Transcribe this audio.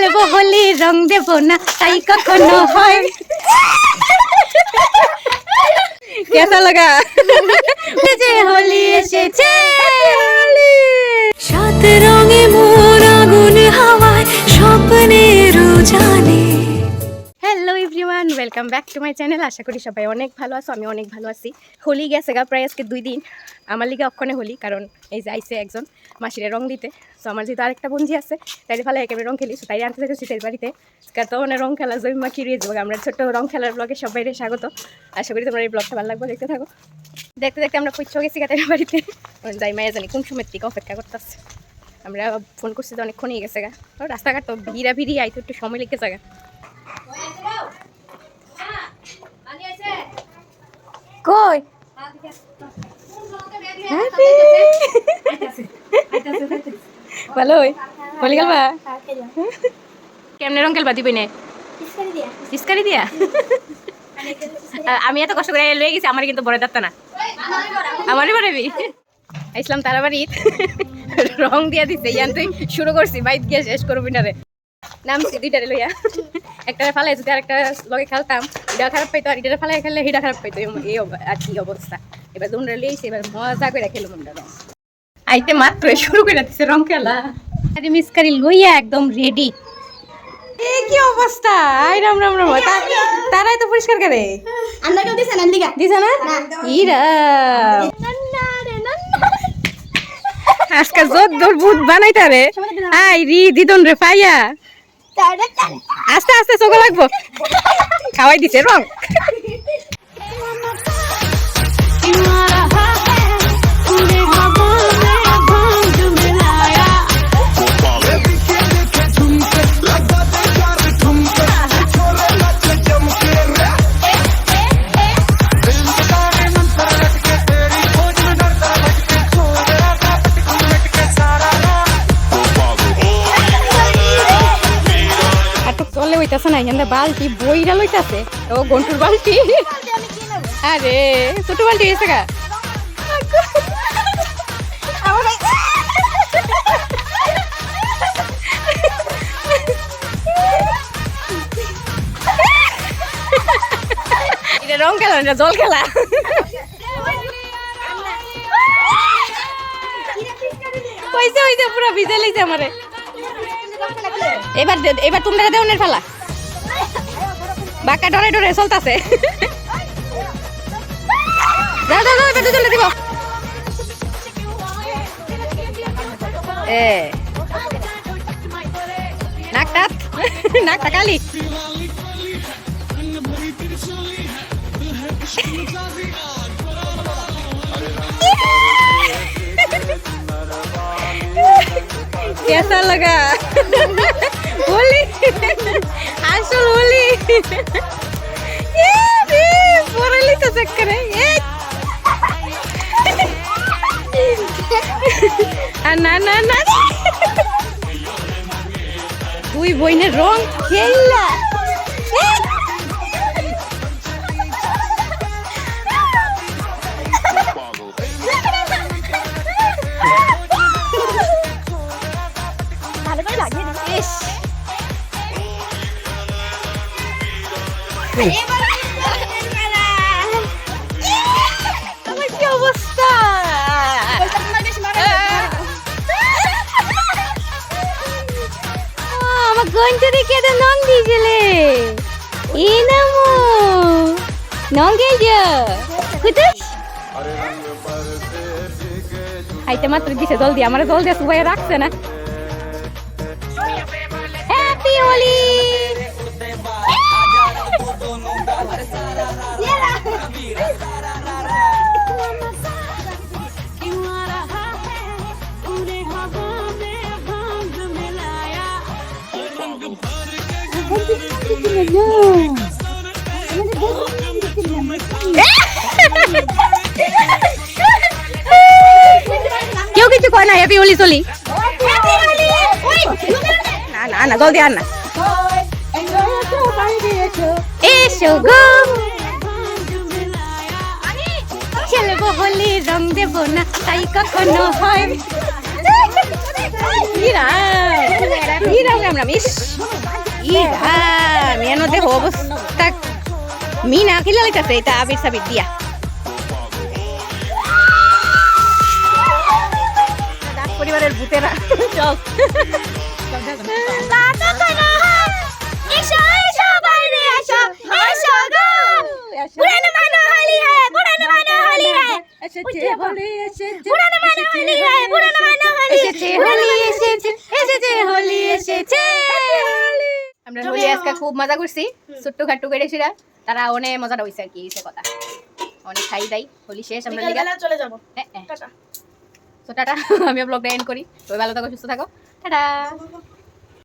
খেলবো হোলি রং দেবো না তাই কখনো হয়। কেসা লাগা যে হোলি এসেছে, সাত রঙে মোর আগুন হাওয়ায় স্বপ্নের জানে। Hello everyone, welcome back to my channel. আশা করি সবাই অনেক ভালো আছো, আমি অনেক ভালো আছি। হোলি গেছে গা প্রায় আজকে 2 দিন। আমার লিগে অক্ষণে হোলি, কারণ এই যে আইসে একজন মাসিরে রং দিতে। সো আমার যেহেতু আরেকটা বন্ধু আছে, তাই ফলে একেবারে রং খেলি। তাই আনতে থেকে শীতের বাড়িতে তো মানে রং খেলা জমিমা কিরিয়ে যাবো। আমরা ছোট্ট রং খেলার ব্লগে সবাই স্বাগত। আশা করি তোমার এই ব্লগটা ভালো লাগবে, দেখতে থাকো। দেখতে দেখতে আমরা পৌঁছে গেছি গাতের বাড়িতে। যাই মায়া জানি কোন সময় থেকে অপেক্ষা করতেছে। আমরা ফোন করছি তো অনেকক্ষণ হয়ে গেছে গা। রাস্তাঘাট তো ভিড়ি আইতো, একটু সময় লেগে গেছে গা। কই ভালো হোলি খেলবা? কেমনে রং খেলবা? দিবি না পিচকারি দিয়া? আমি এত কষ্ট করে লয়ে গেছি, আমার কিন্তু বড় দাঁড়তা না, আমারই বড়বি। ইসলাম তারা বাড়ি রং দিয়া দিছে, ইয়ান তুই শুরু করছি বাইক গিয়ে শেষ করবি না রে। নামছি দুইটারে লইয়া, একটা ফালাই যদি আর একটা লগে খেলতাম, এটা খারাপ পাইতো, আর এটা ফালাই খেললে হিটা খারাপ পাইতো। এই আর কি অবস্থা। এবার দুমরা লিয়েছি, এবার মজা করে খেলো মনটা। আইতে মাত্র শুরু করে দিচ্ছে রং খেলা। আরে মিসকারি লইয়া একদম রেডি। এ কি অবস্থা! আই রাম রাম রাম, তারাই তো পরিষ্কার করে। আমরা কেউ দিছে না, দিছে না ইরা। আজকে জোর ভূত বানাইতা রে। আই রি দিদন রে পাইয়া আস্তে আস্তে চোখ লাগবো। খাওয়াই দিছে রং। বালতি বইরা লইতাছে, ও গন্টুর বালতি। আরে ছোট বালতি হয়েছে গা। এটা রং খেলা না, জল খেলা। কইছে হইছে পুরো ভিজে লইছে আমারে। এবার তোমরা দেওনের ফেলা বাঁকা ডরে ডরে চলতেছে। দিব নাকটা কালি। कैसा लगा होली? আসল হোলি পড়ালি তো চক্করে। না না না, দুই বইনের রং খেললা। কি অবস্থা! আমার গন্টু দেখে তো নং দিয়েছিলে। এ নামো নং গেছে খাইতে মাত্র দিছে জল দিয়ে। আমার জল দিয়ে সুবাই রাখছে না। হ্যাপি হোলি! কেউ কিছু কয় না। হ্যাপি হোলি চলি না না না, জলদি আর না। এসো গো খেলবো হোলি রং দেবো না তাই কখনো হয়। রাম ইস মেয়ের মধ্যে অবস্থা মি না খেলে লাগতেছে এটা আবির সাবির দিয়া পরিবারের ভূতেরা সব আমরা হোলি আজকে খুব মজা করছি ছোট্ট খাট্টু কেটেছিরা তারা অনেক মজাটা হয়েছে আর কি সে কথা অনেক খাই দাই হোলি শেষ আমরা চলে যাবো টাটা। আমি ব্লগটা এন্ড করি, সবাই ভালো থাকো সুস্থ থাকো, টাটা।